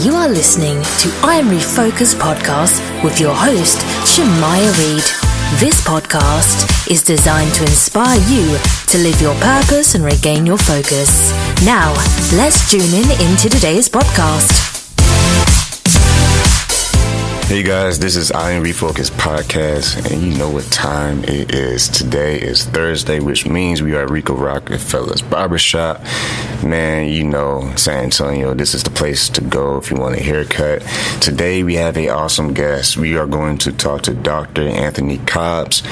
You are listening to I Am Refocused podcast with your host, Shemaya Reed. This podcast is designed to inspire you to live your purpose and regain your focus. Now, let's tune into today's podcast. Hey guys, this is I Am Refocused podcast, and you know what time it is. Today is Thursday, which means we are at Rico Rockefeller's Barbershop. Man, you know, San Antonio, this is the place to go if you want a haircut. Today we have an awesome guest. We are going to talk to Dr. Anthony Cobbs.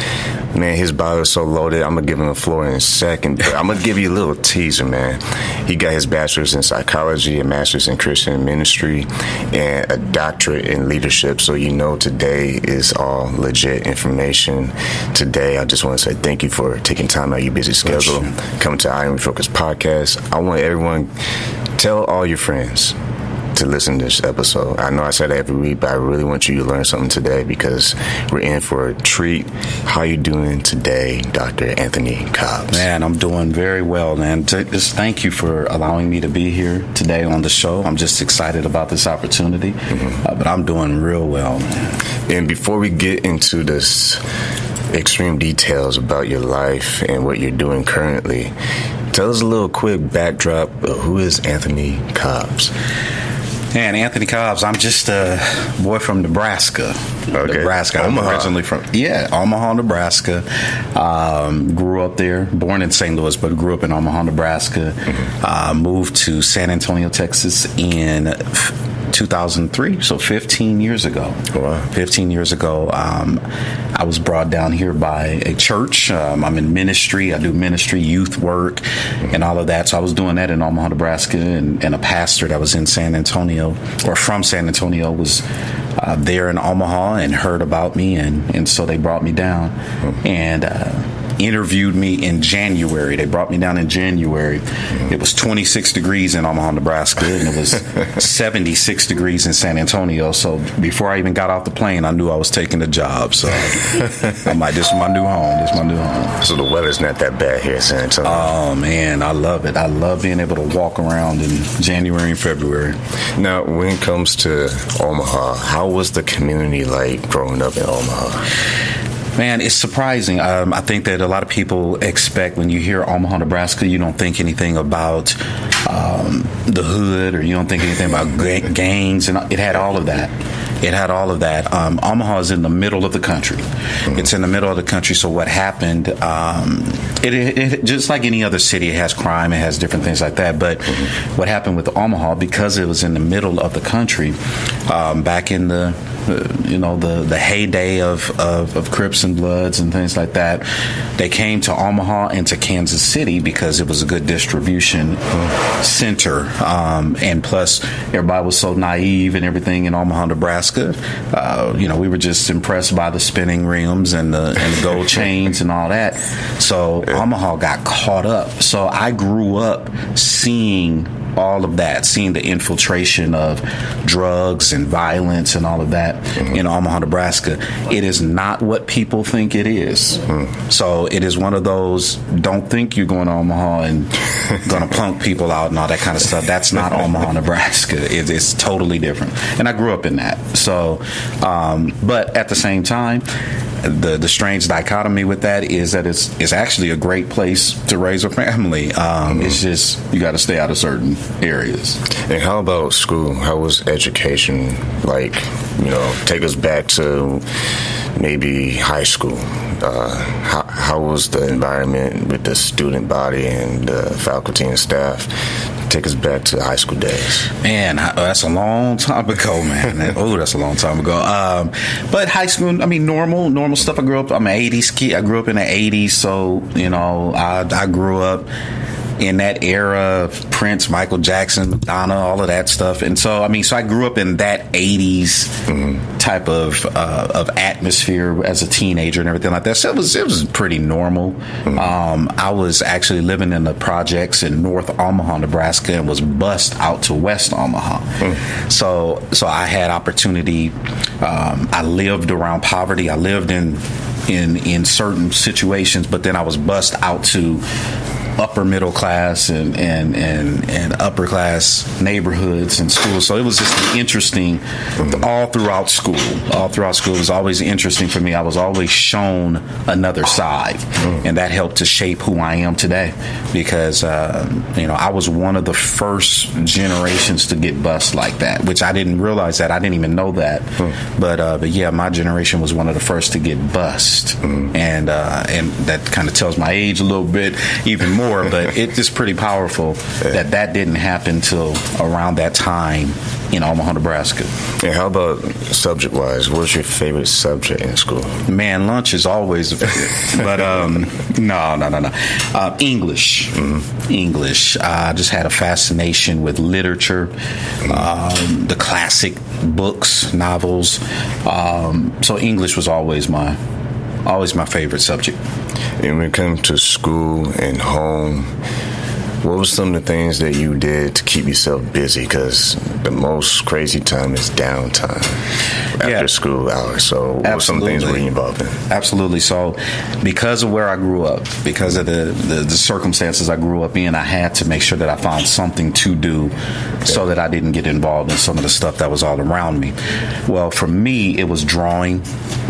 Man, his bio is so loaded, I'm going to give him the floor in a second, but I'm going to give you a little teaser, man. He got his bachelor's in psychology, a master's in Christian ministry, and a doctorate in leadership. So you know today is all legit information. Today, I just want to say thank you for taking time out of your busy schedule, coming to I Am Refocused podcast. I want everyone, tell all your friends to listen to this episode. I know I say that every week, but I really want you to learn something today because we're in for a treat. How you doing today, Dr. Anthony Cobbs? Man, I'm doing very well, man. Just thank you for allowing me to be here today on the show. I'm just excited about this opportunity, but I'm doing real well, man. And before we get into this extreme details about your life and what you're doing currently, tell us a little quick backdrop of who is Anthony Cobbs? Man, Anthony Cobbs, I'm just a boy from Nebraska. Okay. Nebraska. Omaha. I'm originally from, Omaha, Nebraska. Grew up there, born in St. Louis, but grew up in Omaha, Nebraska. Moved to San Antonio, Texas in 2003, so 15 years ago. Wow. 15 years ago, I was brought down here by a church. I'm in ministry. I do ministry, youth work, and all of that. So I was doing that in Omaha, Nebraska, and a pastor that was in San Antonio, or from San Antonio, was there in Omaha and heard about me, and so they brought me down and interviewed me in January. They brought me down in January. It was 26 degrees in Omaha, Nebraska, and it was 76 degrees in San Antonio. So before I even got off the plane, I knew I was taking the job. So I'm like, this is my new home. This is my new home. So the weather's not that bad here in San Antonio. Oh, man, I love it. I love being able to walk around in January and February. Now, when it comes to Omaha, how was the community like growing up in Omaha? Man, it's surprising. I think that a lot of people expect when you hear Omaha, Nebraska, you don't think anything about the hood, or you don't think anything about gangs, and it had all of that. It had all of that. Omaha is in the middle of the country. It's in the middle of the country. So what happened, it just like any other city, it has crime, it has different things like that. But what happened with Omaha, because it was in the middle of the country, back in the heyday of Crips and Bloods and things like that, they came to Omaha and to Kansas City because it was a good distribution center. And plus, everybody was so naive and everything in Omaha, Nebraska. We were just impressed by the spinning rims and the gold chains and all that. So Omaha got caught up. So I grew up seeing all of that, seeing the infiltration of drugs and violence and all of that in Omaha, Nebraska. It is not what people think it is. So it is one of those, don't think you're going to Omaha and going to punk people out and all that kind of stuff. That's not Omaha, Nebraska. It's totally different. And I grew up in that. So, but at the same time, the strange dichotomy with that is that it's actually a great place to raise a family. It's just, you got to stay out of certain areas. And how about school? How was education like? Take us back to maybe high school. How was the environment with the student body and the faculty and staff? Take us back to high school days. Man, that's a long time ago, man. That's a long time ago. But high school, normal stuff. I'm an 80s kid. I grew up in the 80s, so, I grew up in that era of Prince, Michael Jackson, Madonna, all of that stuff. And so, so I grew up in that 80s type of atmosphere as a teenager and everything like that. So it was pretty normal. I was actually living in the projects in North Omaha, Nebraska, and was bused out to West Omaha. So I had opportunity. I lived around poverty. I lived in certain situations, but then I was bused out to upper middle class and upper class neighborhoods and schools. So it was just interesting all throughout school. All throughout school, it was always interesting for me. I was always shown another side, and that helped to shape who I am today. Because I was one of the first generations to get bused like that, which I didn't realize that. I didn't even know that. But yeah, my generation was one of the first to get bust, and that kind of tells my age a little bit even more. But it's pretty powerful that didn't happen till around that time in Omaha, Nebraska. And how about subject-wise? What's your favorite subject in school? Man, lunch is always a favorite. But no. English. English. I just had a fascination with literature, the classic books, novels. So English was always my favorite subject. And when it comes to school and home, what were some of the things that you did to keep yourself busy? Because the most crazy time is downtime after school hours. So what were some things were you involved in? Absolutely. So because of where I grew up, because of the circumstances I grew up in, I had to make sure that I found something to do so that I didn't get involved in some of the stuff that was all around me. Well, for me, it was drawing.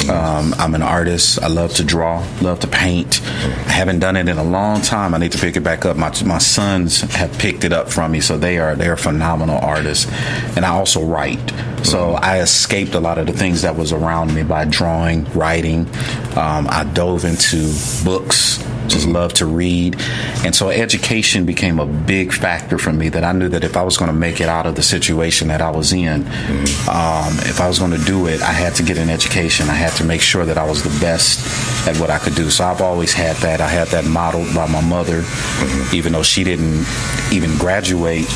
I'm an artist. I love to draw, love to paint. I haven't done it in a long time. I need to pick it back up. My sons have picked it up from me, so they're phenomenal artists. And I also write. So I escaped a lot of the things that was around me by drawing, writing. I dove into books, just love to read. And so education became a big factor for me, that I knew that if I was going to make it out of the situation that I was in, if I was going to do it, I had to get an education. I had to make sure that I was the best at what I could do. So I've always had that. I had that modeled by my mother, even though she didn't even graduate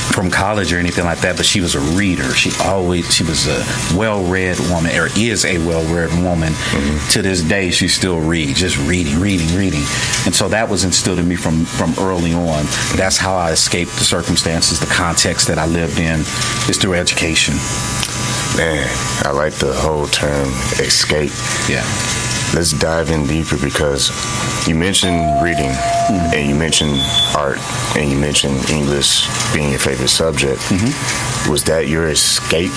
from college or anything like that, but she was a reader. She was a well-read woman, or is a well-read woman. To this day, she still reads, just reading. And so that was instilled in me from early on. That's how I escaped the circumstances, the context that I lived in, is through education. Man, I like the whole term escape. Yeah. Let's dive in deeper, because you mentioned reading, and you mentioned art, and you mentioned English being your favorite subject. Was that your escape?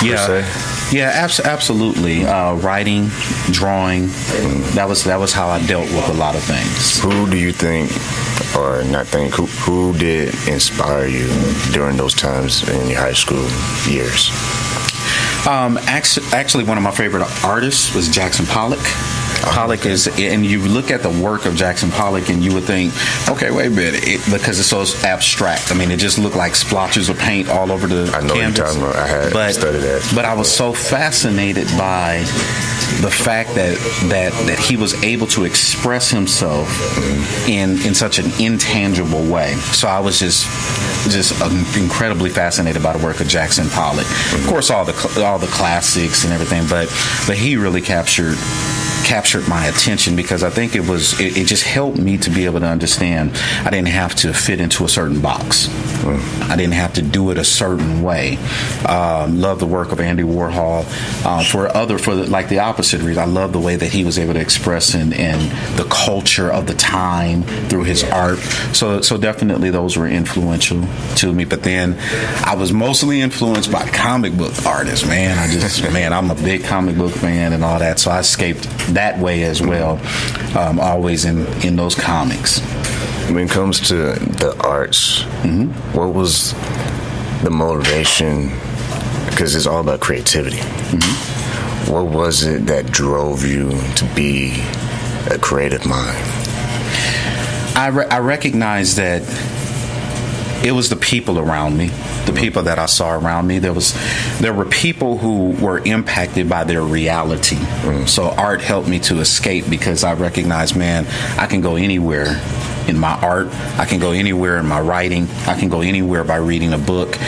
Yeah, absolutely. Writing, drawing, that was how I dealt with a lot of things. Who do you think, or not think, who did inspire you during those times in your high school years? Actually, one of my favorite artists was Jackson Pollock. Pollock is, and you look at the work of Jackson Pollock and you would think, okay, wait a minute, because it's so abstract. I mean, it just looked like splotches of paint all over the canvas. I know what you're talking about. I had studied that. But I was so fascinated by the fact that he was able to express himself in such an intangible way. So I was just incredibly fascinated by the work of Jackson Pollock. Of course, all the classics and everything, but he really captured my attention, because I think it just helped me to be able to understand I didn't have to fit into a certain box. I didn't have to do it a certain way. Love the work of Andy Warhol. For the opposite reason, I love the way that he was able to express in the culture of the time through his art. So definitely those were influential to me. But then I was mostly influenced by comic book artists. Man, I'm a big comic book fan and all that. So I escaped that way as well, always in those comics. When it comes to the arts, what was the motivation? Because it's all about creativity. What was it that drove you to be a creative mind? I recognize that it was the people around me, the people that I saw around me. There were people who were impacted by their reality. So art helped me to escape, because I recognized, man, I can go anywhere in my art. I can go anywhere in my writing. I can go anywhere by reading a book.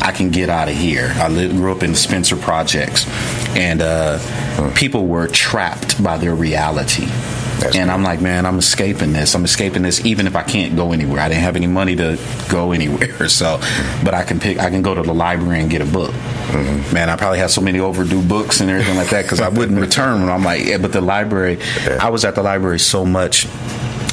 I can get out of here. I grew up in the Spencer Projects, and people were trapped by their reality. And I'm like, man, I'm escaping this. Even if I can't go anywhere. I didn't have any money to go anywhere. So, but I can go to the library and get a book. Man, I probably have so many overdue books and everything like that, because I wouldn't return them. I'm like, yeah, but the library, I was at the library so much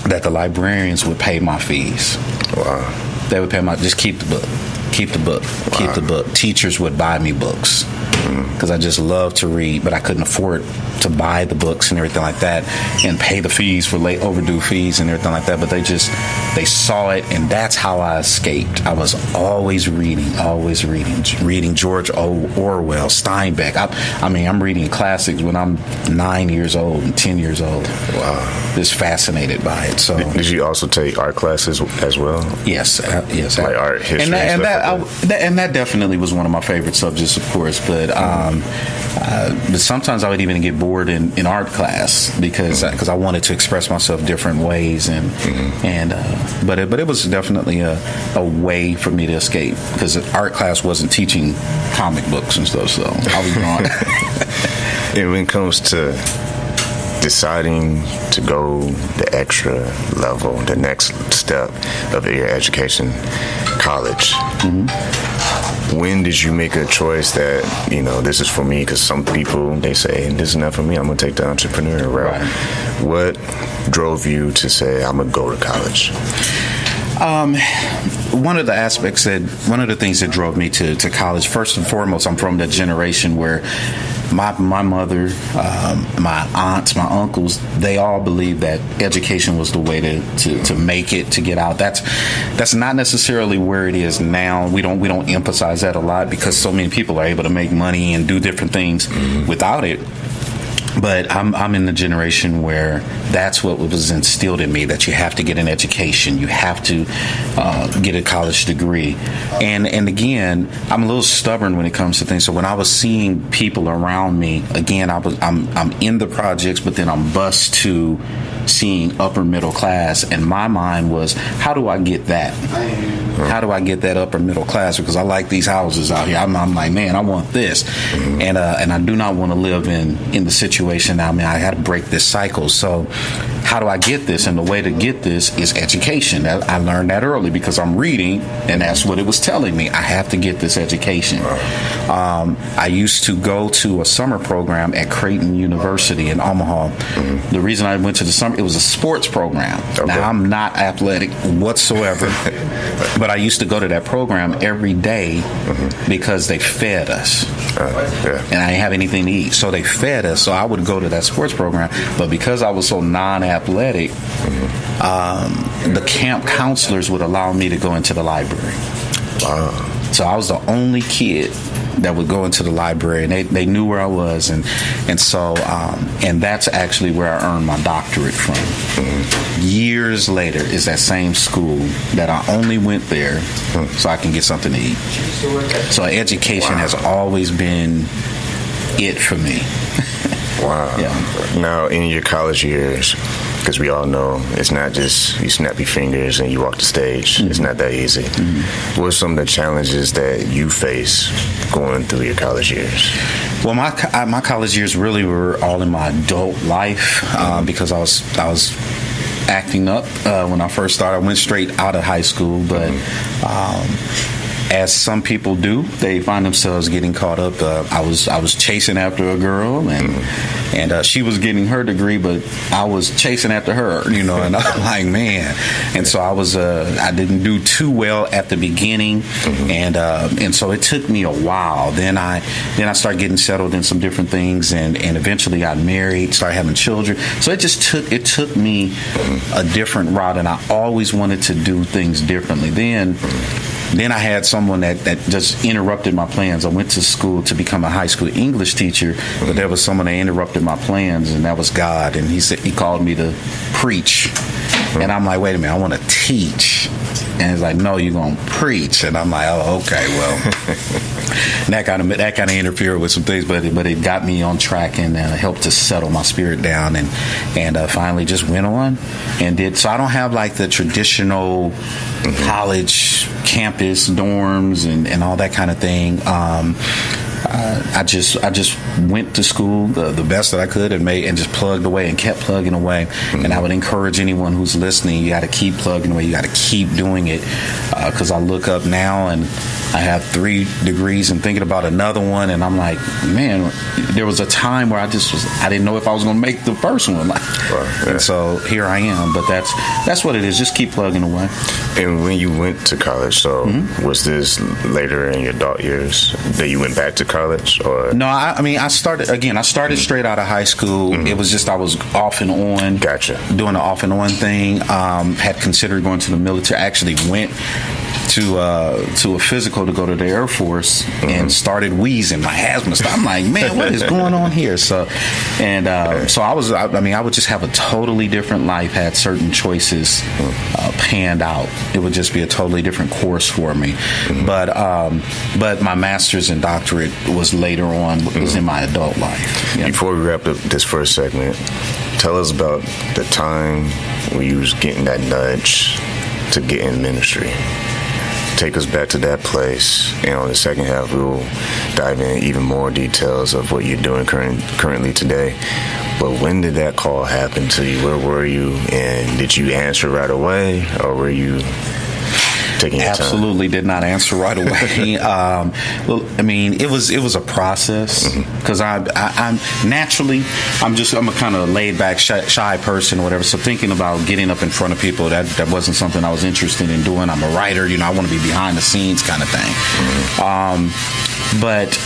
that the librarians would pay my fees. Wow. They would pay just keep the book. Keep the book. Wow. Keep the book. Teachers would buy me books because I just love to read, but I couldn't afford to buy the books and everything like that and pay the fees for late overdue fees and everything like that. But they saw it, and that's how I escaped. I was always reading George Orwell, Steinbeck. I'm reading classics when I'm 9 years old and 10 years old. Wow. Just fascinated by it. So did you also take art classes as well? Yes. Like art, history, and that definitely was one of my favorite subjects, of course. But sometimes I would even get bored in art class because I wanted to express myself different ways, but it was definitely a way for me to escape because art class wasn't teaching comic books and stuff. So I was gone. And when it comes to deciding to go the extra level, the next step of your education, college, when did you make a choice that, this is for me? Because some people, they say, this is not for me, I'm going to take the entrepreneurial route. Right. What drove you to say, I'm going to go to college? One of the things that drove me to college, first and foremost, I'm from that generation where my mother, my aunts, my uncles, they all believed that education was the way to make it, to get out. That's not necessarily where it is now. We don't emphasize that a lot because so many people are able to make money and do different things without it. But I'm in the generation where that's what was instilled in me, that you have to get an education, you have to get a college degree. And again, I'm a little stubborn when it comes to things. So when I was seeing people around me, again, I'm in the projects, but then I'm bused to seeing upper middle class, and my mind was, how do I get that? How do I get that upper middle class? Because I like these houses out here. I'm like, man, I want this, and I do not want to live in the situation. I had to break this cycle. So how do I get this? And the way to get this is education. I learned that early because I'm reading, and that's what it was telling me. I have to get this education. I used to go to a summer program at Creighton University in Omaha. The reason I went to the summer, it was a sports program. Okay. Now, I'm not athletic whatsoever, but I used to go to that program every day because they fed us. And I didn't have anything to eat, so they fed us. So I would go to that sports program, but because I was so non-athletic, the camp counselors would allow me to go into the library. Wow. So I was the only kid that would go into the library, and they knew where I was, and so and that's actually where I earned my doctorate from. Years later, is that same school that I only went there so I can get something to eat. So education has always been it for me. Wow. Yeah. Now, in your college years, because we all know it's not just you snap your fingers and you walk the stage. It's not that easy. What are some of the challenges that you face going through your college years? Well, my college years really were all in my adult life because I was acting up when I first started. I went straight out of high school, but as some people do, they find themselves getting caught up. I was chasing after a girl, and she was getting her degree, but I was chasing after her, and I'm like, man. And so I didn't do too well at the beginning, and so it took me a while. Then I started getting settled in some different things, and eventually got married, started having children. So it took me a different route, and I always wanted to do things differently. Then I had someone that just interrupted my plans. I went to school to become a high school English teacher, but there was someone that interrupted my plans, and that was God. And he called me to preach. And I'm like, wait a minute, I want to teach. And he's like, no, you're going to preach. And I'm like, oh, okay, well. And that kind of interfered with some things, but it got me on track and helped to settle my spirit down, and finally just went on and did. So I don't have like the traditional college campus dorms and all that kind of thing. I just went to school the best that I could and just plugged away and kept plugging away. And I would encourage anyone who's listening, you got to keep plugging away. You got to keep doing it. because I look up now and I have 3 degrees and thinking about another one, and I'm like, man, there was a time where I didn't know if I was going to make the first one. And so here I am. But that's what it is. Just keep plugging away. And when you went to college, so was this later in your adult years that you went back to college, or? No, I started straight out of high school. It was just I was off and on. Gotcha. Doing the off and on thing. Had considered going to the military. Actually went to a physical to go to the Air Force and started wheezing. My asthma stopped. I'm like, man, what is going on here? So I would just have a totally different life had certain choices panned out. It would just be a totally different course for me. But my master's and doctorate was later on, was in my adult life. Yeah. Before we wrap up this first segment, tell us about the time when you was getting that nudge to get in ministry. Take us back to that place, and on the second half we'll dive in even more details of what you're doing currently today. But when did that call happen to you? Where were you, and did you answer right away, or were you taking your time? Absolutely did not answer right away. It was a process, because I'm naturally I'm a kind of laid back, shy person or whatever. So thinking about getting up in front of people, that wasn't something I was interested in doing. I'm a writer, I want to be behind the scenes kind of thing.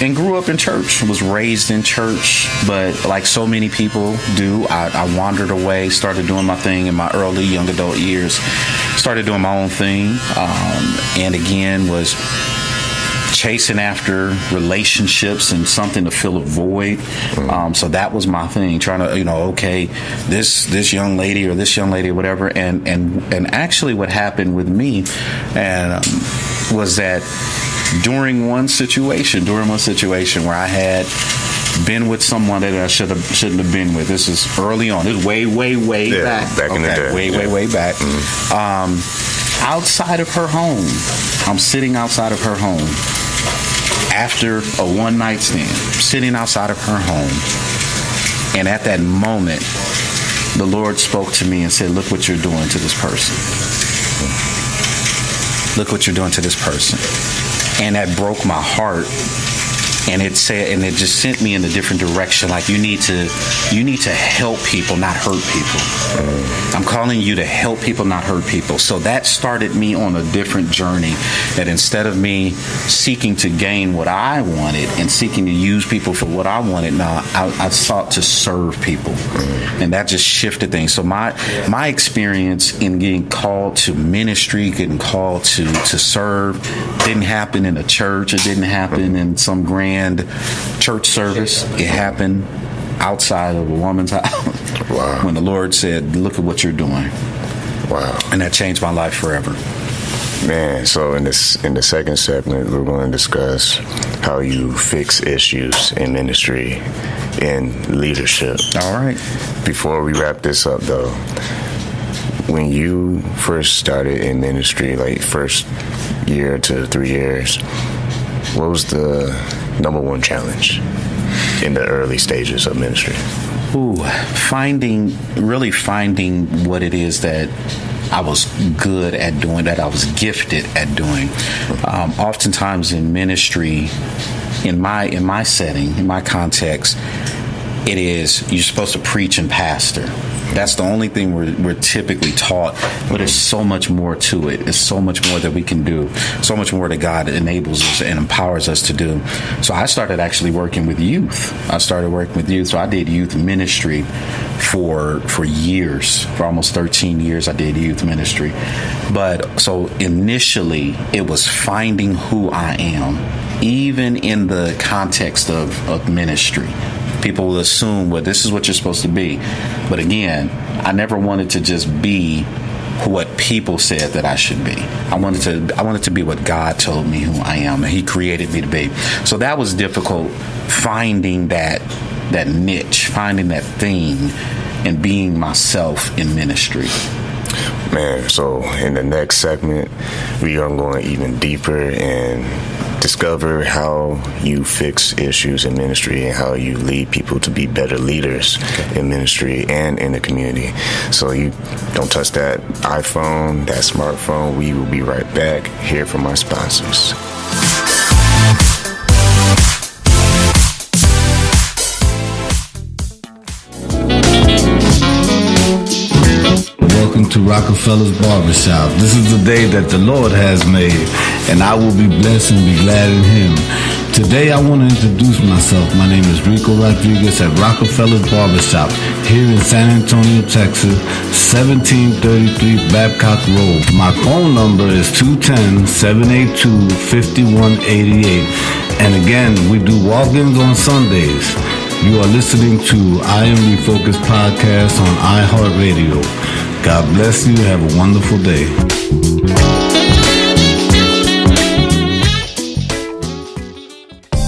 And grew up in church, was raised in church, but like so many people do, I wandered away, started doing my thing in my early young adult years, started doing my own thing, and again was chasing after relationships and something to fill a void. So that was my thing, trying to, this young lady or whatever. And actually what happened with me was that during one situation where I had been with someone that I shouldn't have been with. This is early on. This is way back in the day. Way back. Outside of her home. I'm sitting outside of her home after a one-night stand. Sitting outside of her home. And at that moment, the Lord spoke to me and said, look what you're doing to this person. Look what you're doing to this person. And that broke my heart. And it just sent me in a different direction. Like you need to help people, not hurt people. I'm calling you to help people, not hurt people. So that started me on a different journey. That instead of me seeking to gain what I wanted and seeking to use people for what I wanted, now I sought to serve people, and that just shifted things. So my experience in getting called to ministry, getting called to serve, didn't happen in a church. It didn't happen in some grand church service. It happened outside of a woman's house. Wow. When the Lord said, look at what you're doing. Wow. And that changed my life forever. Man, so in the second segment, we're going to discuss how you fix issues in ministry and leadership. All right. Before we wrap this up, though, when you first started in ministry, like first year to 3 years, what was the number one challenge in the early stages of ministry? Finding what it is that I was good at doing, that I was gifted at doing. Oftentimes in ministry, in my setting, in my context, it is you're supposed to preach and pastor. That's the only thing we're typically taught, but there's so much more to it. There's so much more that we can do, so much more that God enables us and empowers us to do. So I started actually working with youth. So I did youth ministry for years. For almost 13 years, I did youth ministry. But so initially, it was finding who I am, even in the context of ministry. People will assume, well, this is what you're supposed to be. But again, I never wanted to just be what people said that I should be. I wanted to be what God told me who I am, and He created me to be. So that was difficult, finding that niche, finding that thing, and being myself in ministry. Man, so in the next segment, we are going even deeper into discover how you fix issues in ministry and how you lead people to be better leaders in ministry and in the community. So you don't touch that iPhone, that smartphone. We will be right back. Hear from our sponsors. Welcome to Rockefeller's Barbershop. This is the day that the Lord has made, and I will be blessed and be glad in Him. Today I want to introduce myself. My name is Rico Rodriguez at Rockefeller's Barbershop here in San Antonio, Texas, 1733 Babcock Road. My phone number is 210-782-5188. And again, we do walk-ins on Sundays. You are listening to I Am Refocused podcast on iHeartRadio. God bless you. Have a wonderful day.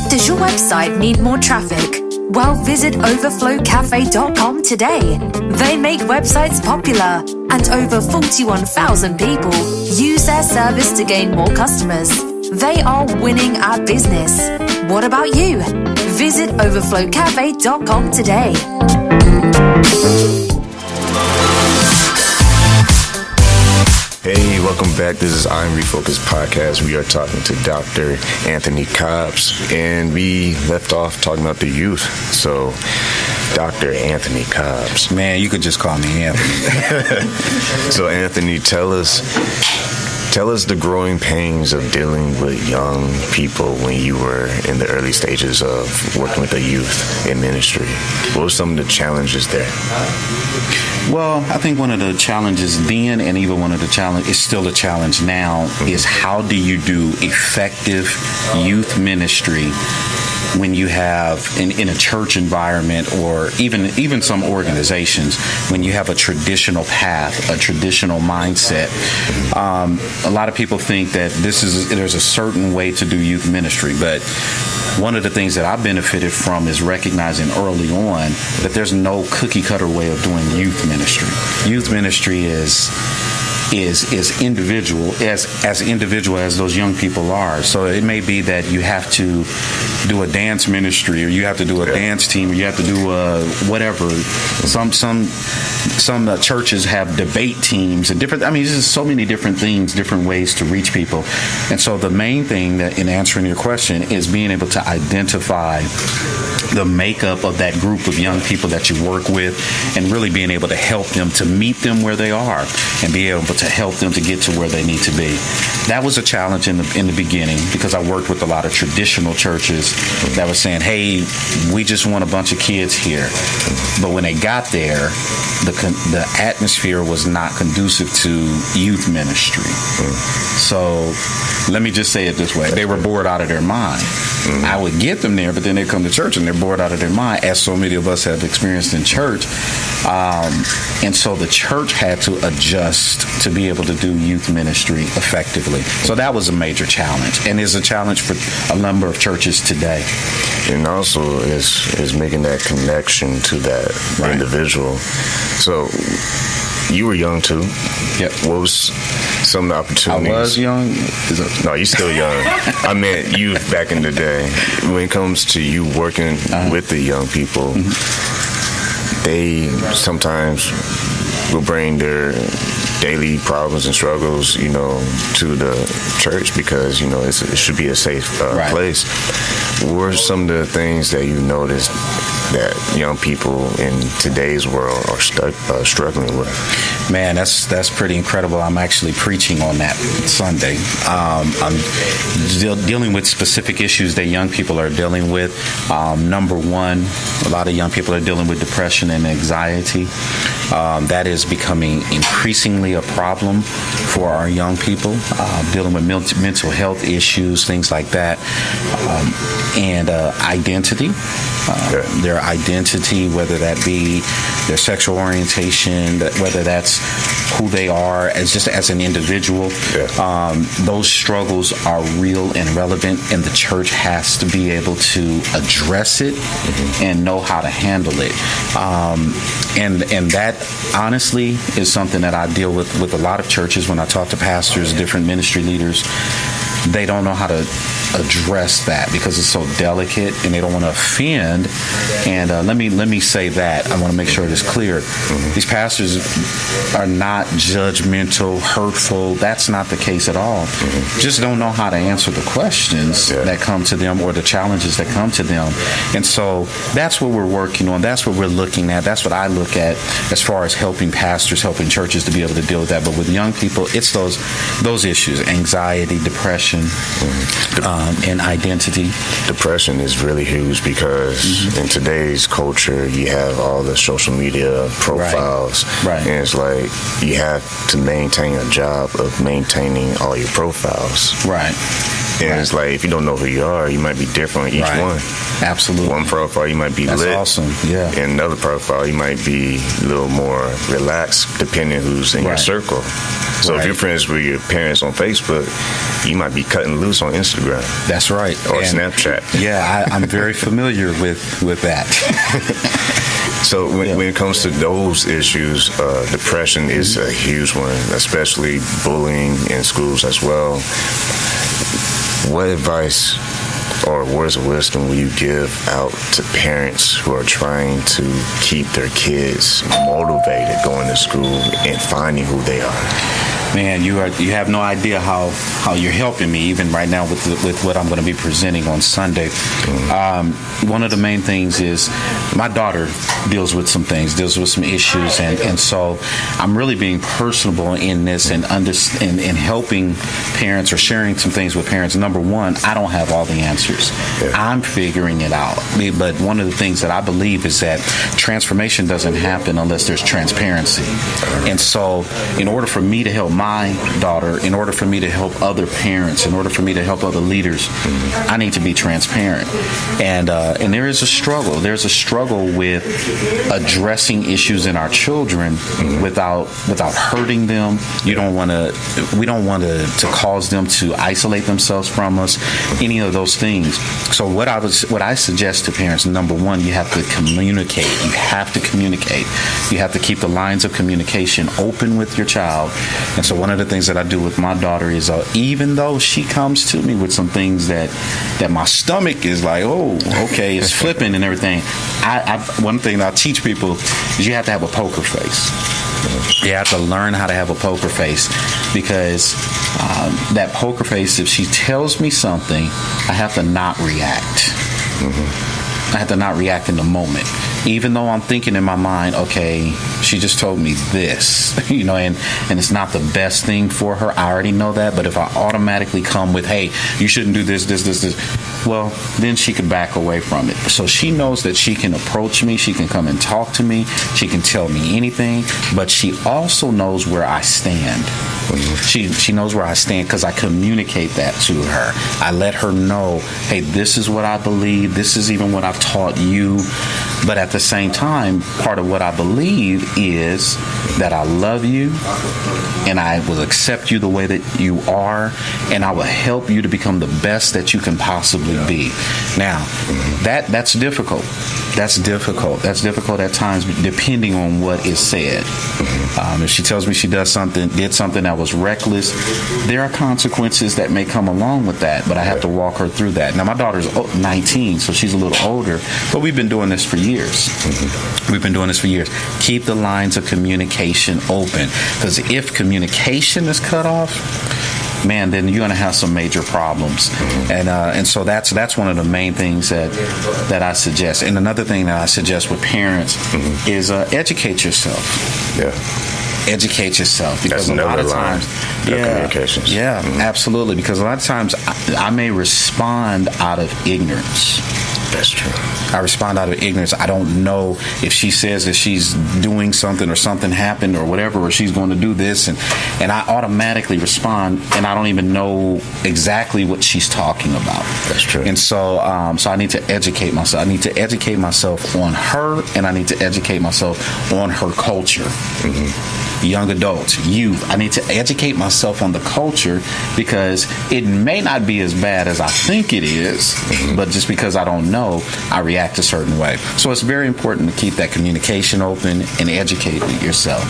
Does your website need more traffic? Well, visit overflowcafe.com today. They make websites popular, and over 41,000 people use their service to gain more customers. They are winning our business. What about you? Visit overflowcafe.com today. Hey, welcome back. This is I'm Refocused podcast. We are talking to Dr. Anthony Cobbs, and we left off talking about the youth. So, Dr. Anthony Cobbs. Man, you could just call me Anthony. So, Anthony, tell us the growing pains of dealing with young people when you were in the early stages of working with the youth in ministry. What were some of the challenges there? Well, I think one of the challenges then, and even one of the challenges, is still a challenge now, is how do you do effective youth ministry when you have, in a church environment, or even some organizations, when you have a traditional path, a traditional mindset. A lot of people think that there's a certain way to do youth ministry, but one of the things that I benefited from is recognizing early on that there's no cookie cutter way of doing youth ministry. Youth ministry is individual, as individual as those young people are. So it may be that you have to do a dance ministry, or you have to do a dance team, or you have to do whatever. Some churches have debate teams and different. I mean, there's just so many different things, different ways to reach people. And so the main thing that, in answering your question, is being able to identify the makeup of that group of young people that you work with, and really being able to help them to meet them where they are and be able to help them to get to where they need to be. That was a challenge in the beginning, because I worked with a lot of traditional churches that were saying, hey, we just want a bunch of kids here. But when they got there, the atmosphere was not conducive to youth ministry. So let me just say it this way. They were bored out of their mind. I would get them there, but then they come to church and they're bored out of their mind, as so many of us have experienced in church. And so the church had to adjust to be able to do youth ministry effectively. So that was a major challenge, and is a challenge for a number of churches today. And also is making that connection to that individual. So you were young too. Yep. What was some of the opportunities? I was young. No, you're still young. I meant you back in the day. When it comes to you working with the young people, they sometimes will bring their daily problems and struggles, to the church, because, it should be a safe place. What were some of the things that you noticed that young people in today's world are struggling with? Man, that's pretty incredible. I'm actually preaching on that Sunday. I'm dealing with specific issues that young people are dealing with. Number one, a lot of young people are dealing with depression and anxiety. That is becoming increasingly a problem for our young people, dealing with mental health issues, things like that, and identity. Their identity, whether that be their sexual orientation, whether that's who they are as an individual. Those struggles are real and relevant, and the church has to be able to address it and know how to handle it. And that honestly is something that I deal with a lot of churches when I talk to pastors, different ministry leaders. They don't know how to address that because it's so delicate and they don't want to offend. And let me say that. I want to make sure it is clear. These pastors are not judgmental, hurtful. That's not the case at all. Just don't know how to answer the questions that come to them or the challenges that come to them. And so that's what we're working on. That's what we're looking at. That's what I look at as far as helping pastors, helping churches to be able to deal with that. But with young people, it's those issues: anxiety, depression, and identity. Depression is really huge because in today's culture, you have all the social media profiles. Right. And it's like you have to maintain a job of maintaining all your profiles. Right. And it's like, if you don't know who you are, you might be different on each one. Absolutely. One profile, you might be That's lit. awesome. Yeah. And another profile, you might be a little more relaxed, depending who's in your circle. So if you're friends with your parents on Facebook, you might be cutting loose on Instagram. That's right. Or Snapchat. Yeah, I'm very familiar with that. So when it comes to those issues, depression is a huge one, especially bullying in schools as well. What advice or words of wisdom will you give out to parents who are trying to keep their kids motivated going to school and finding who they are? Man, you have no idea how you're helping me even right now with what I'm going to be presenting on Sunday. One of the main things is my daughter deals with some issues, and so I'm really being personable in this and helping parents or sharing some things with parents. Number one, I don't have all the answers. I'm figuring it out. But one of the things that I believe is that transformation doesn't happen unless there's transparency. And so in order for me to help my daughter, in order for me to help other parents, in order for me to help other leaders, I need to be transparent. And there is a struggle. There's a struggle with addressing issues in our children without hurting them. We don't want to cause them to isolate themselves from us, any of those things. So what I suggest to parents, number one, you have to communicate. You have to communicate. You have to keep the lines of communication open with your child. And so one of the things that I do with my daughter is even though she comes to me with some things that my stomach is like, oh, okay, it's flipping and everything, one thing I teach people is you have to have a poker face. You have to learn how to have a poker face because that poker face, if she tells me something, I have to not react. I have to not react in the moment. Even though I'm thinking in my mind, okay, she just told me this, and it's not the best thing for her. I already know that. But if I automatically come with, hey, you shouldn't do this, well, then she could back away from it. So she knows that she can approach me. She can come and talk to me. She can tell me anything. But she also knows where I stand. She knows where I stand because I communicate that to her. I let her know, hey, this is what I believe. This is even what I've taught you. But at the same time, part of what I believe is that I love you and I will accept you the way that you are, and I will help you to become the best that you can possibly be. Now, that's difficult. That's difficult. That's difficult at times, depending on what is said. If she tells me she did something that was reckless, there are consequences that may come along with that, but I have to walk her through that. Now, my daughter's 19, so she's a little older, but we've been doing this for years. We've been doing this for years. Keep the lines of communication open, because if communication is cut off, man, then you're going to have some major problems. And so that's one of the main things that I suggest. And another thing that I suggest with parents is educate yourself. Yeah. Educate yourself, because that's a lot of line times, communications. Yeah, absolutely. Because a lot of times I may respond out of ignorance. That's true. I respond out of ignorance. I don't know if she says that she's doing something or something happened or whatever, or she's going to do this, and I automatically respond, and I don't even know exactly what she's talking about. That's true. And so I need to educate myself. I need to educate myself on her, and I need to educate myself on her culture. Young adults, youth. I need to educate myself on the culture, because it may not be as bad as I think it is, but just because I don't know, I react a certain way. So it's very important to keep that communication open and educate yourself.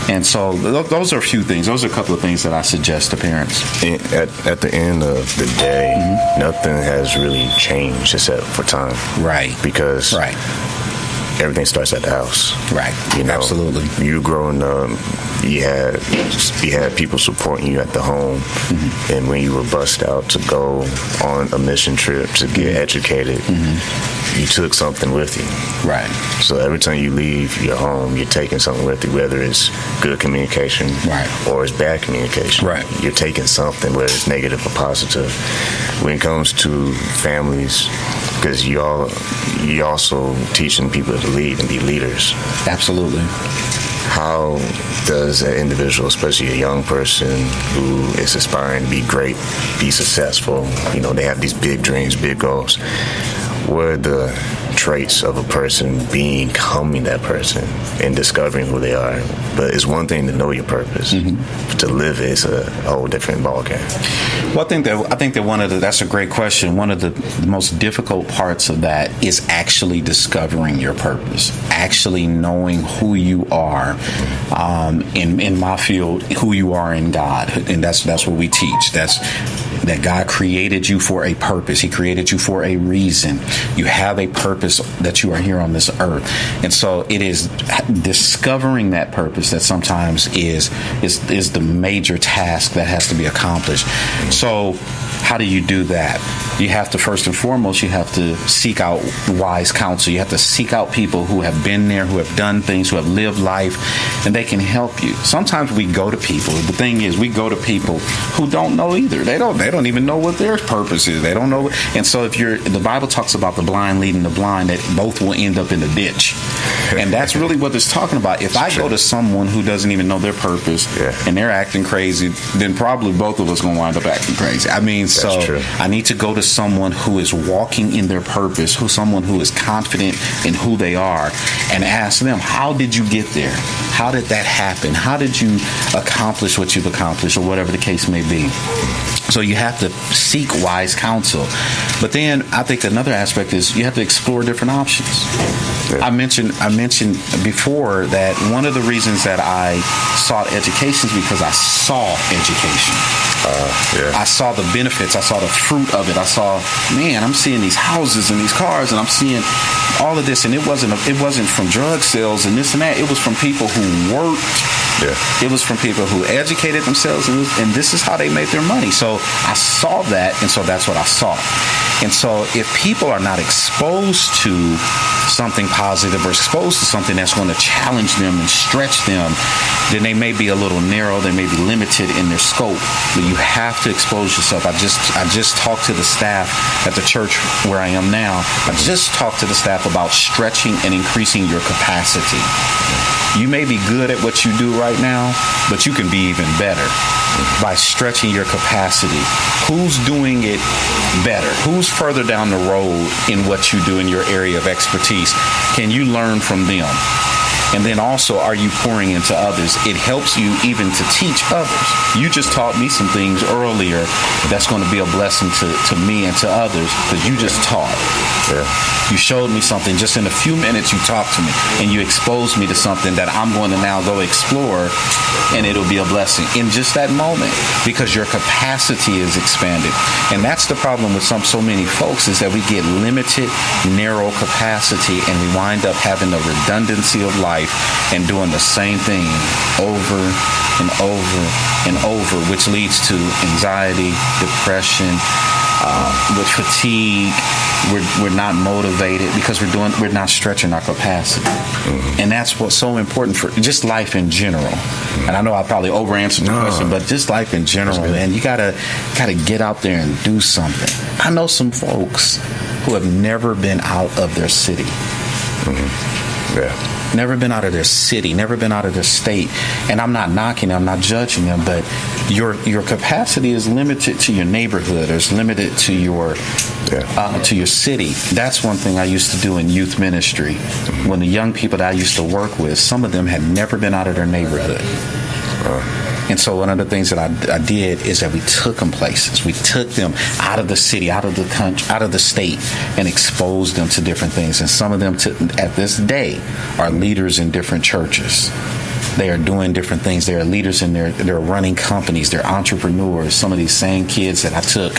And so those are a few things. Those are a couple of things that I suggest to parents. At the end of the day, nothing has really changed except for time. Right. Because everything starts at the house. Right. Absolutely. You growing up, you had people supporting you at the home, and when you were bussed out to go on a mission trip to get educated, you took something with you. Right. So every time you leave your home, you're taking something with you, whether it's good communication or it's bad communication. Right. You're taking something, whether it's negative or positive. When it comes to families, because you also teaching people to lead and be leaders. Absolutely. How does an individual, especially a young person who is aspiring to be great, be successful, they have these big dreams, big goals, what are the traits of a person becoming that person and discovering who they are? But it's one thing to know your purpose. To live it is a whole different ballgame. Well, I think that that's a great question. One of the most difficult parts of that is actually discovering your purpose, actually knowing who you are. In my field, who you are in God, and that's what we teach. That God created you for a purpose. He created you for a reason. You have a purpose that you are here on this earth. And so it is discovering that purpose that sometimes is the major task that has to be accomplished. So how do you do that? You have to, first and foremost, you have to seek out wise counsel. You have to seek out people who have been there, who have done things, who have lived life, and they can help you. Sometimes we go to people. The thing is, we go to people who don't know either. They don't even know what their purpose is. They don't know. And so the Bible talks about the blind leading the blind, that both will end up in the ditch. And that's really what it's talking about. If I go to someone who doesn't even know their purpose and they're acting crazy, then probably both of us going to wind up acting crazy. I mean, I need to go to someone who is walking in their purpose, someone who is confident in who they are, and ask them, how did you get there? How did that happen? How did you accomplish what you've accomplished, or whatever the case may be? So you have to seek wise counsel. But then I think another aspect is you have to explore different options. I mentioned before that one of the reasons that I sought education is because I saw education. I saw the benefits. I saw the fruit of it. I saw, I'm seeing these houses and these cars, and I'm seeing all of this. And it wasn't from drug sales and this and that. It was from people who worked. It was from people who educated themselves, and this is how they made their money. So I saw that, and so that's what I saw. And so if people are not exposed to something positive or exposed to something that's going to challenge them and stretch them, then they may be a little narrow, they may be limited in their scope. But you have to expose yourself. I just talked to the staff at the church where I am now. I just talked to the staff about stretching and increasing your capacity. You may be good at what you do right now, but you can be even better by stretching your capacity. Who's doing it better? Who's further down the road in what you do in your area of expertise? Can you learn from them? And then also, are you pouring into others? It helps you even to teach others. You just taught me some things earlier that's going to be a blessing to me and to others, because you just taught. You showed me something just in a few minutes. You talked to me and you exposed me to something that I'm going to now go explore, and it'll be a blessing in just that moment, because your capacity is expanded. And that's the problem with so many folks, is that we get limited, narrow capacity, and we wind up having a redundancy of life and doing the same thing over and over and over, which leads to anxiety, depression, with fatigue. We're not motivated because we're not stretching our capacity. And that's what's so important for just life in general. And I know I probably over-answered the question, but just life in general, man, you gotta get out there and do something. I know some folks who have never been out of their city. Never been out of their city, never been out of their state. And I'm not knocking them, I'm not judging them, but your capacity is limited to your neighborhood, or it's limited to your city. That's one thing I used to do in youth ministry. When the young people that I used to work with, some of them had never been out of their neighborhood. And so one of the things that I did is that we took them places. We took them out of the city, out of the country, out of the state, and exposed them to different things. And some of them, at this day, are leaders in different churches. They are doing different things. They are leaders in they're running companies. They're entrepreneurs. Some of these same kids that I took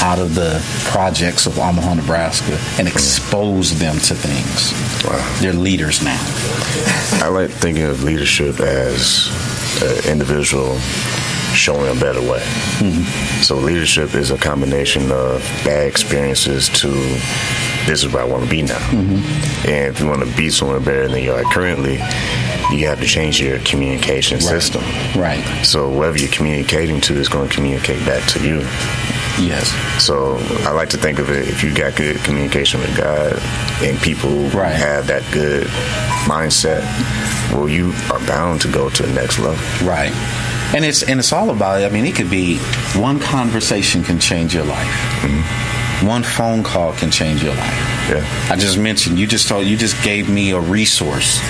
out of the projects of Omaha, Nebraska, and exposed them to things. Wow. They're leaders now. I like thinking of leadership as an individual showing a better way. Mm-hmm. So leadership is a combination of bad experiences to this is where I want to be now. Mm-hmm. And if you want to be somewhere better than you are currently, you have to change your communication system. Right. So whoever you're communicating to is going to communicate back to you. Yes. So I like to think of it, if you got good communication with God and people who have that good mindset, well, you are bound to go to the next level. Right. And it's all about, I mean, it could be one conversation can change your life. Mm-hmm. One phone call can change your life. Yeah. I just mentioned, you just gave me a resource.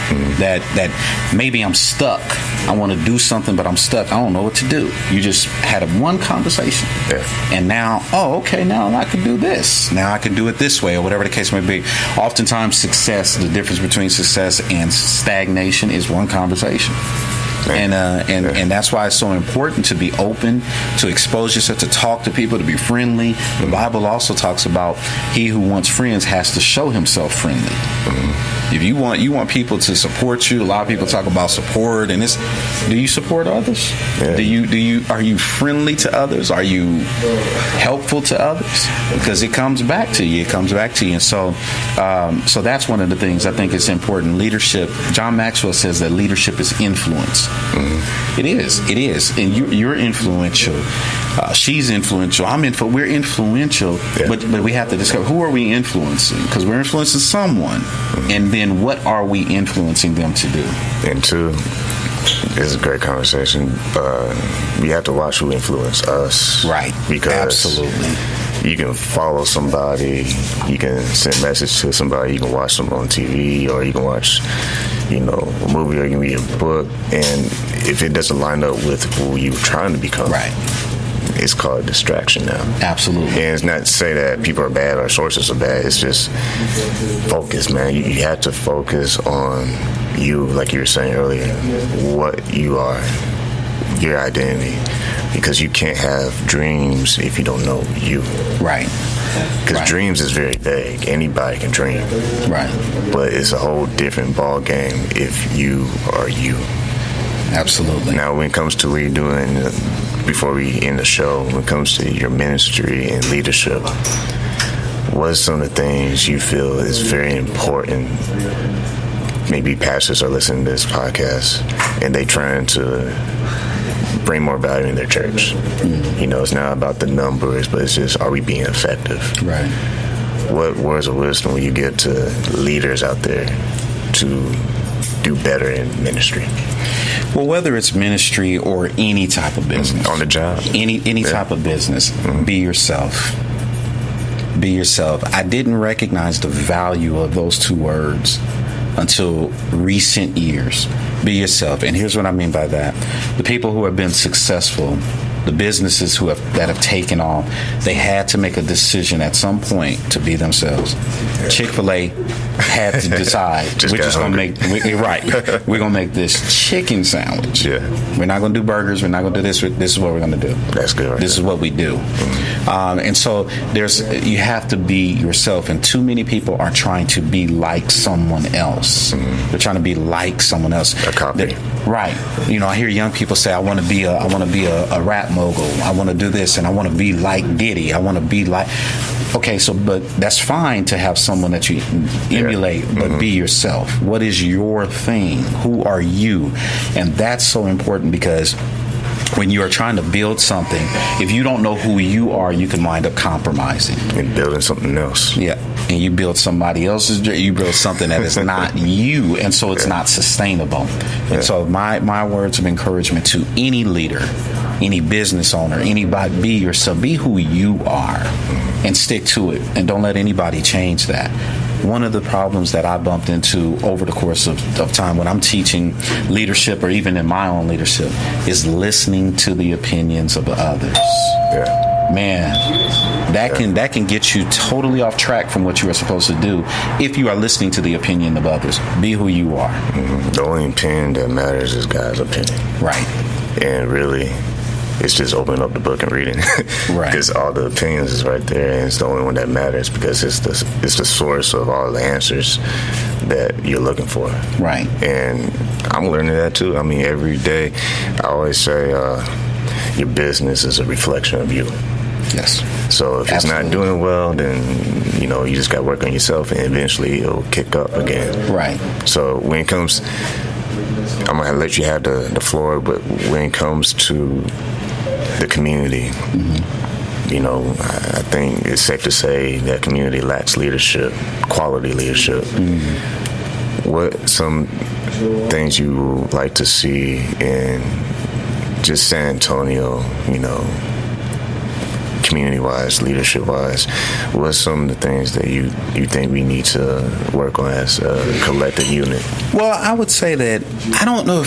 Mm-hmm. that maybe I'm stuck. I want to do something, but I'm stuck. I don't know what to do. You just had one conversation. Yeah. And now, now I can do this. Now I can do it this way, or whatever the case may be. Oftentimes success, the difference between success and stagnation is one conversation. And that's why it's so important to be open, to expose yourself, to talk to people, to be friendly. The Bible also talks about he who wants friends has to show himself friendly. Mm-hmm. If you want people to support you, a lot of people talk about support, and do you support others? Yeah. Are you friendly to others? Are you helpful to others? Because it comes back to you. And so that's one of the things I think is important. Leadership. John Maxwell says that leadership is influence. Mm-hmm. It is, and you're influential. She's influential. We're influential, but we have to discover who are we influencing, because we're influencing someone, and then what are we influencing them to do? And two, it's a great conversation. We have to watch who influence us, right? Because absolutely. You can follow somebody, you can send a message to somebody, you can watch them on TV, or you can watch, a movie, or you can read a book, and if it doesn't line up with who you're trying to become, right, it's called distraction now. Absolutely. And it's not to say that people are bad or sources are bad. It's just focus, man. You have to focus on you, like you were saying earlier, what you are, your identity. Because you can't have dreams if you don't know you. Right. Because dreams is very vague. Anybody can dream. Right. But it's a whole different ball game if you are you. Absolutely. Now, when it comes to what you're doing, before we end the show, when it comes to your ministry and leadership, what are some of the things you feel is very important? Maybe pastors are listening to this podcast and they trying to bring more value in their church. Mm-hmm. It's not about the numbers, but it's just, are we being effective? Right. What words of wisdom will you give to leaders out there to do better in ministry? Well, whether it's ministry or any type of business, on the job, any type of business, be yourself. Be yourself. I didn't recognize the value of those two words until recent years. Be yourself. And here's what I mean by that. The people who have been successful, the businesses that have taken off, they had to make a decision at some point to be themselves. Chick-fil-A had to decide we're just going to make we're going to make this chicken sandwich. Yeah. We're not going to do burgers. We're not going to do this. This is what we're going to do. That's good. Right, this is what we do. Mm-hmm. And so you have to be yourself. And too many people are trying to be like someone else. Mm-hmm. They're trying to be like someone else. A copy. Right. I hear young people say, I want to be a rap mogul. I want to do this, and I want to be like Diddy. I want to be like. Okay, but that's fine to have someone that you emulate, but be yourself. What is your thing? Who are you? And that's so important, because when you are trying to build something, if you don't know who you are, you can wind up compromising and building something else. Yeah, and you build somebody else's dream. You build something that is not you, and so it's not sustainable. And so my words of encouragement to any leader, any business owner, anybody, be yourself. Be who you are, and stick to it, and don't let anybody change that. One of the problems that I bumped into over the course of time when I'm teaching leadership, or even in my own leadership, is listening to the opinions of others. Yeah. man, that can get you totally off track from what you are supposed to do if you are listening to the opinion of others. Be who you are. Mm-hmm. The only opinion that matters is God's opinion. Right. And really, it's just opening up the book and reading. Right. Because all the opinions is right there, and it's the only one that matters because it's the source of all the answers that you're looking for. Right. And I'm learning that too. I mean, every day, I always say your business is a reflection of you. Yes. So if it's not doing well, then you just got to work on yourself, and eventually it'll kick up again. Right. So when it comes, I'm gonna let you have the floor, but when it comes to the community, I think it's safe to say that community lacks leadership, quality leadership. What some things you like to see in just San Antonio, community-wise, leadership-wise, what's some of the things that you think we need to work on as a collective unit? Well, I would say that I don't know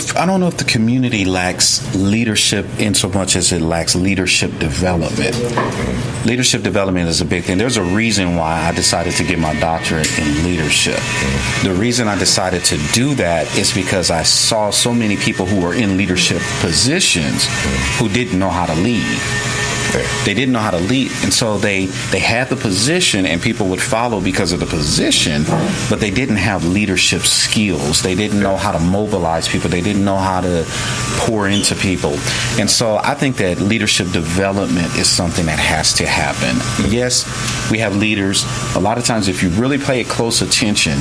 if the community lacks leadership in so much as it lacks leadership development. Leadership development is a big thing. There's a reason why I decided to get my doctorate in leadership. The reason I decided to do that is because I saw so many people who were in leadership positions who didn't know how to lead. They didn't know how to lead, and so they had the position, and people would follow because of the position, but they didn't have leadership skills. They didn't know how to mobilize people. They didn't know how to pour into people. And so I think that leadership development is something that has to happen. Yes, we have leaders. A lot of times, if you really pay close attention,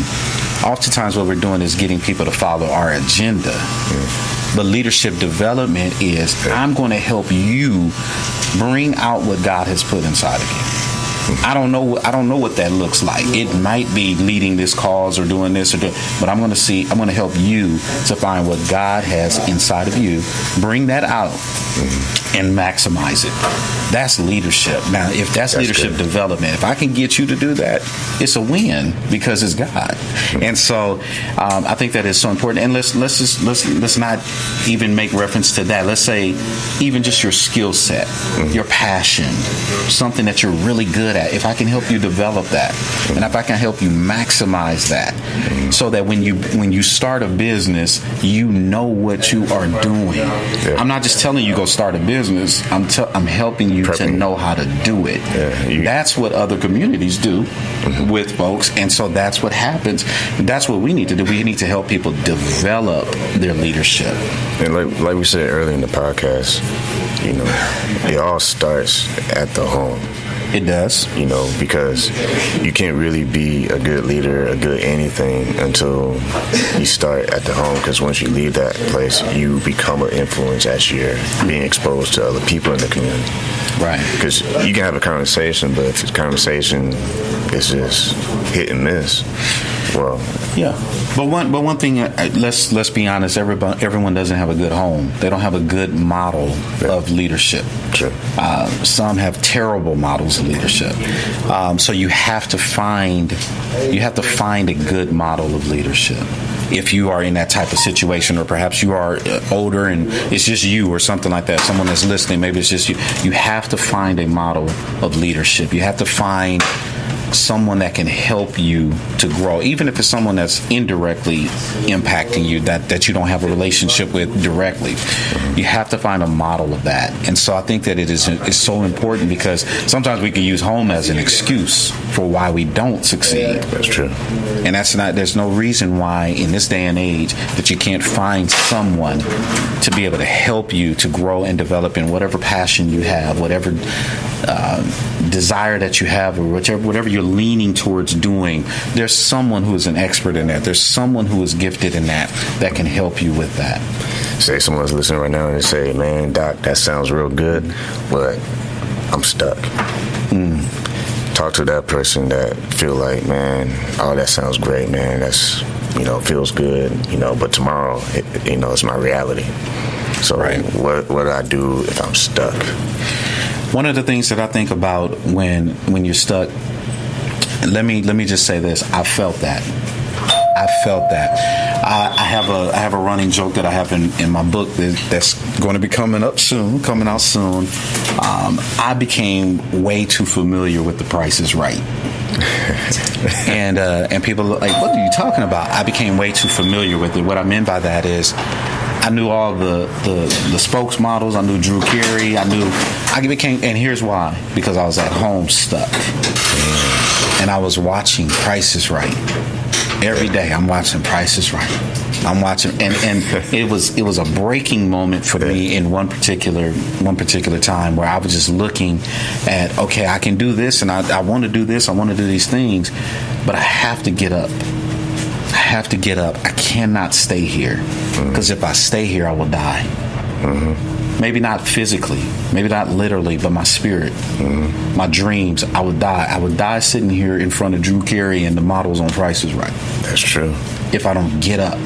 oftentimes what we're doing is getting people to follow our agenda. But leadership development is, I'm going to help you bring out what God has put inside of you. I don't know what that looks like. It might be leading this cause or doing this but I'm going to help you to find what God has inside of you, bring that out and maximize it. That's leadership. Now, if that's leadership development, if I can get you to do that, it's a win because it's God. And so I think that is so important. And let's not even make reference to that. Let's say even just your skill set, your passion, something that you're really good at. If I can help you develop that, and if I can help you maximize that, so that when you start a business, you know what you are doing. Yeah. I'm not just telling you go start a business. I'm helping you to know how to do it. Yeah, that's what other communities do with folks, and so that's what happens. That's what we need to do. We need to help people develop their leadership. And like we said earlier in the podcast, it all starts at the home. It does. Because you can't really be a good leader, a good anything until you start at the home. Because once you leave that place, you become an influence as you're being exposed to other people in the community. Right. Because you can have a conversation, but if the conversation is just hit and miss, well, yeah. But one thing, let's be honest. Everyone doesn't have a good home. They don't have a good model of leadership. True. Some have terrible models of leadership. So you have to find a good model of leadership. If you are in that type of situation, or perhaps you are older and it's just you or something like that, someone that's listening, maybe it's just you. You have to find a model of leadership. You have to find someone that can help you to grow, even if it's someone that's indirectly impacting you, that you don't have a relationship with directly. You have to find a model of that. And so I think that it's so important, because sometimes we can use home as an excuse for why we don't succeed. That's true. And there's no reason why in this day and age that you can't find someone to be able to help you to grow and develop in whatever passion you have, whatever desire that you have, or whatever you're leaning towards doing. There's someone who is an expert in that. There's someone who is gifted in that can help you with that. Say someone's listening right now and they say, "Man, Doc, that sounds real good, but I'm stuck." Talk to that person that feel like, "Man, oh, that sounds great, man. That's, feels good, but tomorrow, it's my reality." So what do I do if I'm stuck? One of the things that I think about when you're stuck, let me just say this. I felt that. I felt that. I have a running joke that I have in my book that's going to be coming out soon. I became way too familiar with The Price is Right. and people are like, what are you talking about? I became way too familiar with it. What I meant by that is I knew all the spokesmodels. I knew Drew Carey. And here's why. Because I was at home stuck. And I was watching Price is Right. Every day I'm watching Price is Right. I'm watching, and it was a breaking moment for me in one particular time where I was just looking at, okay, I can do this, and I want to do this, I want to do these things, but I have to get up. I cannot stay here, because if I stay here, I will die. Maybe not physically, maybe not literally, but my spirit, my dreams, I would die. I would die sitting here in front of Drew Carey and the models on Price is Right. That's true. If I don't get up.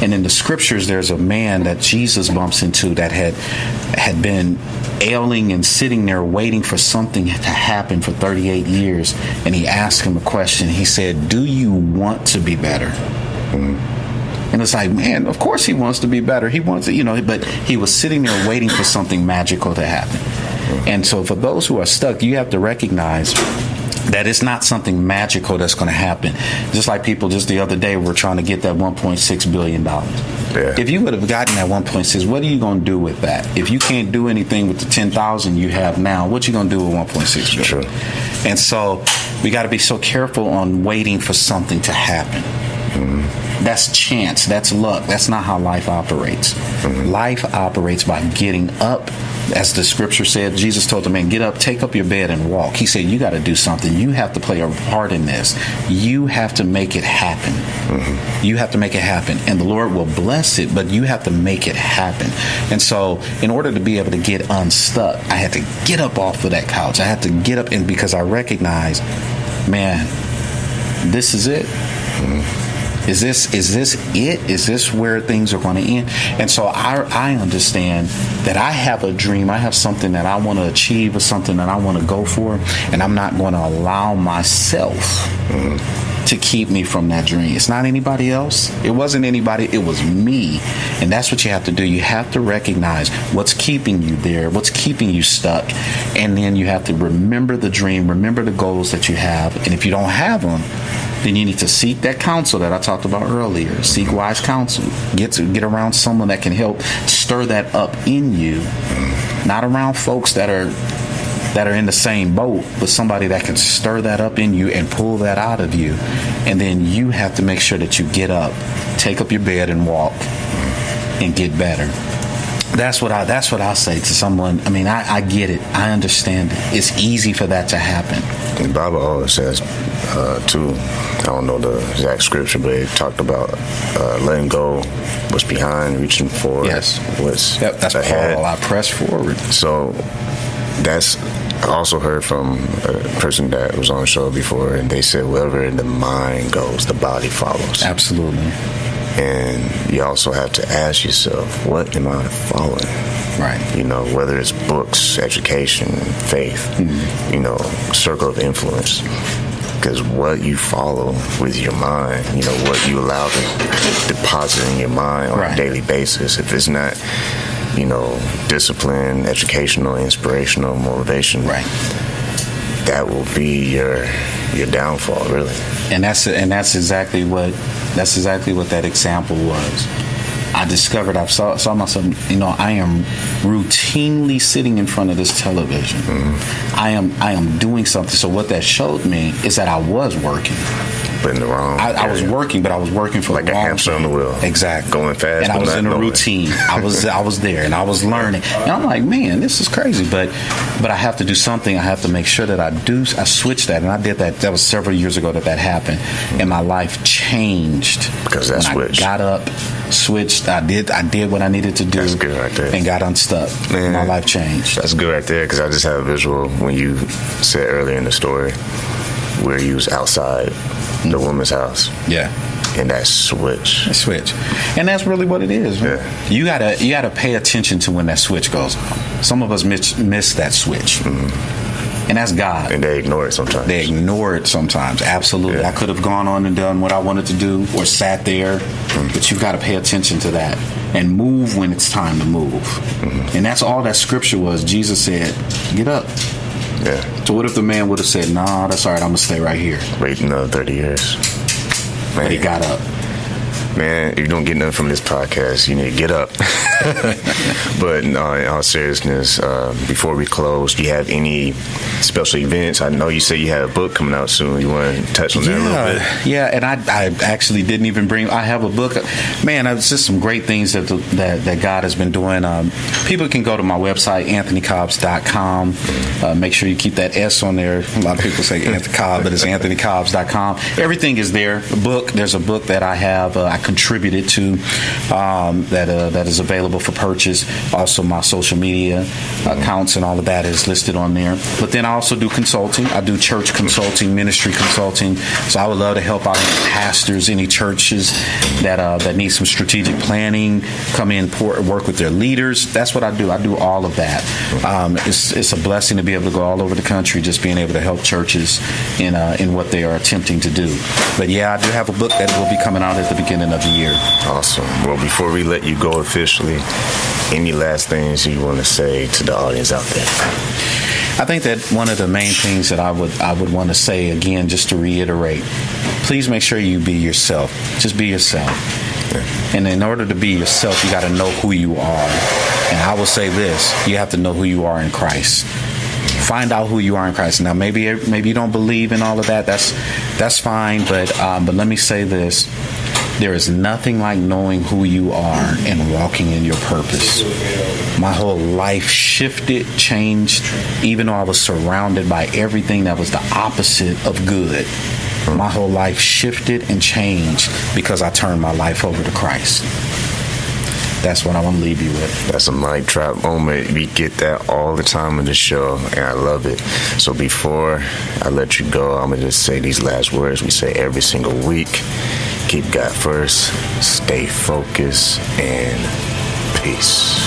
And in the scriptures, there's a man that Jesus bumps into that had been ailing and sitting there waiting for something to happen for 38 years. And he asked him a question. He said, do you want to be better? And it's like, man, of course he wants to be better. He wants it, but he was sitting there waiting for something magical to happen. And so for those who are stuck, you have to recognize that it's not something magical that's going to happen. Just like people just the other day were trying to get that $1.6 billion. Yeah. If you would have gotten that 1.6, what are you going to do with that? If you can't do anything with the 10,000 you have now, what you going to do with 1.6 billion? True. And so we got to be so careful on waiting for something to happen. That's chance. That's luck. That's not how life operates. Life operates by getting up. As the scripture said, Jesus told the man, get up, take up your bed and walk. He said, you got to do something. You have to play a part in this. You have to make it happen. You have to make it happen. And the Lord will bless it, but you have to make it happen. And so in order to be able to get unstuck, I had to get up off of that couch. I had to get up, and because I recognized, man, this is it. Is this it? Is this where things are going to end? And so I understand that I have a dream. I have something that I want to achieve, or something that I want to go for, and I'm not going to allow myself to keep me from that dream. It's not anybody else. It wasn't anybody. It was me. And that's what you have to do. You have to recognize what's keeping you there, what's keeping you stuck, and then you have to remember the dream, remember the goals that you have. And if you don't have them, then you need to seek that counsel that I talked about earlier. Seek wise counsel. Get around someone that can help stir that up in you. Not around folks that are in the same boat, but somebody that can stir that up in you and pull that out of you. And then you have to make sure that you get up, take up your bed and walk and get better. That's what I say to someone. I mean, I get it. I understand it. It's easy for that to happen. The Bible always says, too, I don't know the exact scripture, but it talked about letting go what's behind, reaching forward. Yes. That's ahead. Paul. I press forward. So that's, I also heard from a person that was on the show before, and they said, wherever the mind goes, the body follows. Absolutely. And you also have to ask yourself, what am I following? Right. Whether it's books, education, faith, circle of influence. Because what you follow with your mind, what you allow to deposit in your mind on a daily basis, if it's not, discipline, educational, inspirational, motivation, that will be your downfall, really. And that's exactly what that example was. I discovered, I saw myself, I am routinely sitting in front of this television. I am doing something. So what that showed me is that I was working. But in the wrong I was working, but I was working for like the wrong a hamster on the wheel. Exactly. Going fast. And I was in a routine. I was there, and I was learning. And I'm like, man, this is crazy. But I have to do something. I have to make sure that I switched that. And I did that. That was several years ago that happened. And my life changed. Because that switched. I got up, switched. I did what I needed to do. That's good right there. And got unstuck. Man, my life changed. That's good right there, because I just have a visual when you said earlier in the story where you was outside the woman's house. Yeah. And that switch. And that's really what it is. Yeah. You gotta pay attention to when that switch goes on. Some of us miss that switch. And that's God. And they ignore it sometimes. They ignore it sometimes. Absolutely. Yeah. I could have gone on and done what I wanted to do or sat there, but you've got to pay attention to that and move when it's time to move. And that's all that scripture was. Jesus said, get up. Yeah. So what if the man would have said, nah, that's all right, I'm going to stay right here. Wait another 30 years. Man. But he got up. Man, if you don't get nothing from this podcast, you need to get up. But in all seriousness, before we close, do you have any special events? I know you say you have a book coming out soon. You want to touch on that a little bit? Yeah, and I actually didn't even I have a book. Man, it's just some great things that God has been doing. People can go to my website, anthonycobbs.com. Make sure you keep that S on there. A lot of people say Anthony Cobb, but it's anthonycobbs.com. Everything is there. There's a book that I have, I contributed to, that is available for purchase. Also, my social media accounts and all of that is listed on there. But then I also do consulting. I do church consulting, ministry consulting. So I would love to help out any pastors, any churches that need some strategic planning, come in, work with their leaders. That's what I do. I do all of that. It's a blessing to be able to go all over the country, just being able to help churches in what they are attempting to do. But yeah, I do have a book that will be coming out at the beginning of the year. Awesome. Well, before we let you go officially, any last things you want to say to the audience out there? I think that one of the main things that I would want to say, again, just to reiterate, please make sure you be yourself. Just be yourself. Yeah. And in order to be yourself, you got to know who you are. And I will say this, you have to know who you are in Christ. Find out who you are in Christ. Now, maybe you don't believe in all of that. That's fine. But let me say this. There is nothing like knowing who you are and walking in your purpose. My whole life shifted, changed, even though I was surrounded by everything that was the opposite of good. My whole life shifted and changed because I turned my life over to Christ. That's what I want to leave you with. That's a mic drop moment. We get that all the time on the show, and I love it. So before I let you go, I'm going to just say these last words we say every single week. Keep God first, stay focused, and peace.